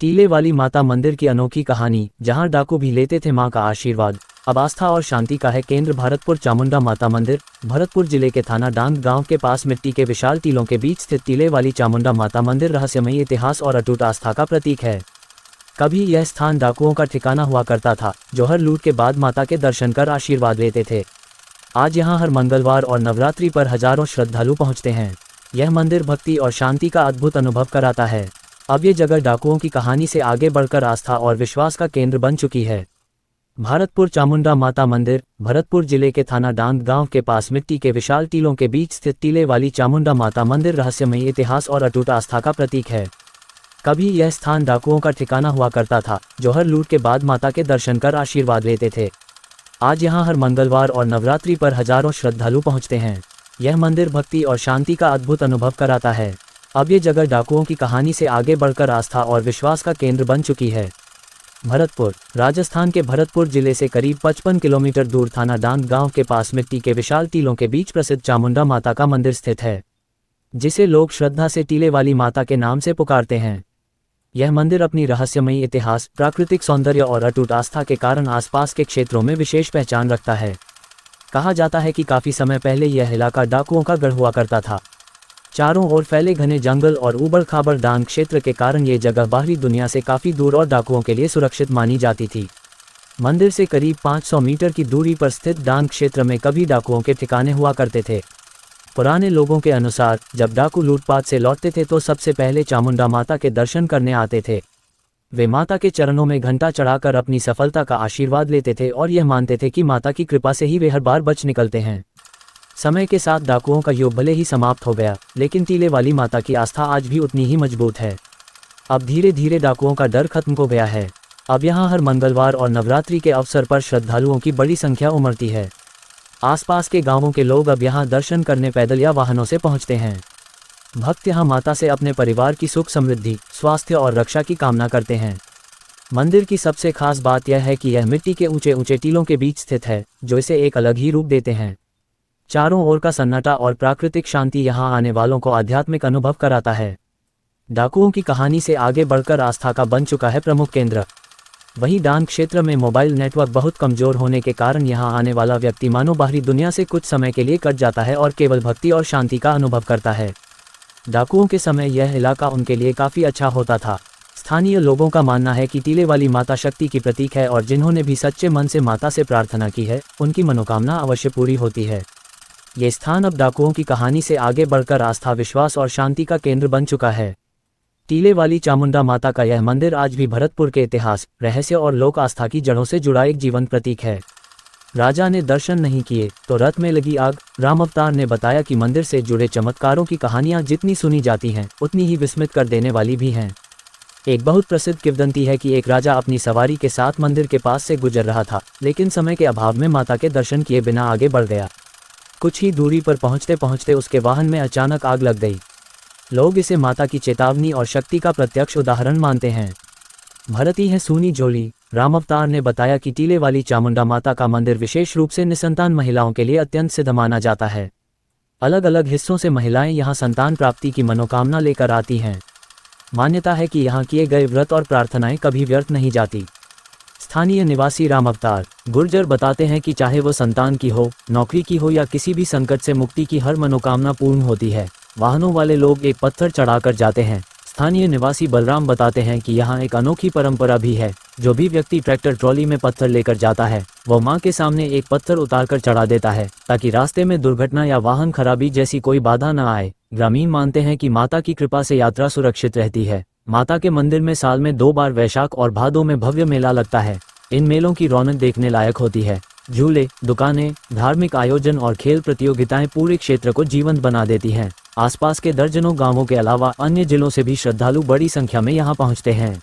टीले वाली माता मंदिर की अनोखी कहानी, जहां डाकू भी लेते थे मां का आशीर्वाद, अब आस्था और शांति का है केंद्र। भरतपुर चामुंडा माता मंदिर। भरतपुर जिले के थाना डांग गांव के पास मिट्टी के विशाल टीलों के बीच स्थित टीले वाली चामुंडा माता मंदिर रहस्यमयी इतिहास और अटूट आस्था का प्रतीक है। कभी यह स्थान डाकुओं का ठिकाना हुआ करता था, जो हर लूट के बाद माता के दर्शन कर आशीर्वाद लेते थे। आज यहां हर मंगलवार और नवरात्रि पर हजारों श्रद्धालु पहुंचते हैं। यह मंदिर भक्ति और शांति का अद्भुत अनुभव कराता है। अब ये जगह डाकुओं की कहानी से आगे बढ़कर आस्था और विश्वास का केंद्र बन चुकी है। भरतपुर चामुंडा माता मंदिर। भरतपुर जिले के थाना डांग गांव के पास मिट्टी के विशाल टीलों के बीच स्थित टीले वाली चामुंडा माता मंदिर रहस्यमयी इतिहास और अटूट आस्था का प्रतीक है। कभी यह स्थान डाकुओं का ठिकाना हुआ करता था, जो हर लूट के बाद माता के दर्शन कर आशीर्वाद लेते थे। आज यहां हर मंगलवार और नवरात्रि पर हजारों श्रद्धालु पहुंचते हैं। यह मंदिर भक्ति और शांति का अद्भुत अनुभव कराता है। अब ये जगह डाकुओं की कहानी से आगे बढ़कर आस्था और विश्वास का केंद्र बन चुकी है। भरतपुर। राजस्थान के भरतपुर जिले से करीब 55 किलोमीटर दूर थाना डांग गांव के पास मिट्टी के विशाल टीलों के बीच प्रसिद्ध चामुंडा माता का मंदिर स्थित है, जिसे लोग श्रद्धा से टीले वाली माता के नाम से पुकारते हैं। यह मंदिर अपनी रहस्यमयी इतिहास, प्राकृतिक सौंदर्य और अटूट आस्था के कारण आसपास के क्षेत्रों में विशेष पहचान रखता है। कहा जाता है कि काफी समय पहले यह इलाका डाकुओं का गढ़ हुआ करता था। चारों ओर फैले घने जंगल और ऊबड़ खाबड़ डांग क्षेत्र के कारण ये जगह बाहरी दुनिया से काफी दूर और डाकुओं के लिए सुरक्षित मानी जाती थी। मंदिर से करीब 500 मीटर की दूरी पर स्थित डांग क्षेत्र में कभी डाकुओं के ठिकाने हुआ करते थे। पुराने लोगों के अनुसार जब डाकू लूटपाट से लौटते थे तो सबसे पहले चामुंडा माता के दर्शन करने आते थे। वे माता के चरणों में घंटा चढ़ाकर अपनी सफलता का आशीर्वाद लेते थे और यह मानते थे कि माता की कृपा से ही वे हर बार बच निकलते हैं। समय के साथ डाकुओं का युग भले ही समाप्त हो गया, लेकिन टीले वाली माता की आस्था आज भी उतनी ही मजबूत है। अब धीरे धीरे डाकुओं का डर खत्म हो गया है। अब यहाँ हर मंगलवार और नवरात्रि के अवसर पर श्रद्धालुओं की बड़ी संख्या उमड़ती है। आसपास के गांवों के लोग अब यहाँ दर्शन करने पैदल या वाहनों से पहुँचते हैं। भक्त यहाँ माता से अपने परिवार की सुख समृद्धि, स्वास्थ्य और रक्षा की कामना करते हैं। मंदिर की सबसे खास बात यह है कि यह मिट्टी के ऊंचे ऊंचे टीलों के बीच स्थित है, जो इसे एक अलग ही रूप देते हैं। चारों ओर का सन्नाटा और प्राकृतिक शांति यहाँ आने वालों को आध्यात्मिक अनुभव कराता है। डाकुओं की कहानी से आगे बढ़कर आस्था का बन चुका है प्रमुख केंद्र। वहीं डांग क्षेत्र में मोबाइल नेटवर्क बहुत कमजोर होने के कारण यहाँ आने वाला व्यक्ति मानो बाहरी दुनिया से कुछ समय के लिए कट जाता है और केवल भक्ति और शांति का अनुभव करता है। डाकुओं के समय यह इलाका उनके लिए काफ़ी अच्छा होता था। स्थानीय लोगों का मानना है कि टीले वाली माता शक्ति की प्रतीक है और जिन्होंने भी सच्चे मन से माता से प्रार्थना की है, उनकी मनोकामना अवश्य पूरी होती है। ये स्थान अब डाकुओं की कहानी से आगे बढ़कर आस्था, विश्वास और शांति का केंद्र बन चुका है। टीले वाली चामुंडा माता का यह मंदिर आज भी भरतपुर के इतिहास, रहस्य और लोक आस्था की जड़ों से जुड़ा एक जीवंत प्रतीक है। राजा ने दर्शन नहीं किए तो रथ में लगी आग। राम अवतार ने बताया कि मंदिर से जुड़े चमत्कारों की कहानियां जितनी सुनी जाती हैं, उतनी ही विस्मित कर देने वाली भी हैं। एक बहुत प्रसिद्ध किंवदंती है कि एक राजा अपनी सवारी के साथ मंदिर के पास से गुजर रहा था, लेकिन समय के अभाव में माता के दर्शन किए बिना आगे बढ़ गया। कुछ ही दूरी पर पहुंचते पहुंचते उसके वाहन में अचानक आग लग गई। लोग इसे माता की चेतावनी और शक्ति का प्रत्यक्ष उदाहरण मानते हैं। भरती है सूनी जोली। राम अवतार ने बताया कि टीले वाली चामुंडा माता का मंदिर विशेष रूप से निसंतान महिलाओं के लिए अत्यंत सिद्ध माना जाता है। अलग अलग हिस्सों से महिलाएं यहां संतान प्राप्ति की मनोकामना लेकर आती हैं। मान्यता है कि यहाँ किए गए व्रत और प्रार्थनाएं कभी व्यर्थ नहीं जाती। स्थानीय निवासी राम अवतार गुर्जर बताते हैं कि चाहे वो संतान की हो, नौकरी की हो या किसी भी संकट से मुक्ति की, हर मनोकामना पूर्ण होती है। वाहनों वाले लोग एक पत्थर चढ़ाकर जाते हैं। स्थानीय निवासी बलराम बताते हैं कि यहाँ एक अनोखी परंपरा भी है। जो भी व्यक्ति ट्रैक्टर ट्रॉली में पत्थर लेकर जाता है, वह मां के सामने एक पत्थर उतारकर चढ़ा देता है, ताकि रास्ते में दुर्घटना या वाहन खराबी जैसी कोई बाधा न आए। ग्रामीण मानते हैं कि माता की कृपा से यात्रा सुरक्षित रहती है। माता के मंदिर में साल में 2 बार वैशाख और भादों में भव्य मेला लगता है। इन मेलों की रौनक देखने लायक होती है। झूले, दुकानें, धार्मिक आयोजन और खेल प्रतियोगिताएं पूरे क्षेत्र को जीवंत बना देती हैं। आसपास के दर्जनों गांवों के अलावा अन्य जिलों से भी श्रद्धालु बड़ी संख्या में यहां पहुंचते हैं।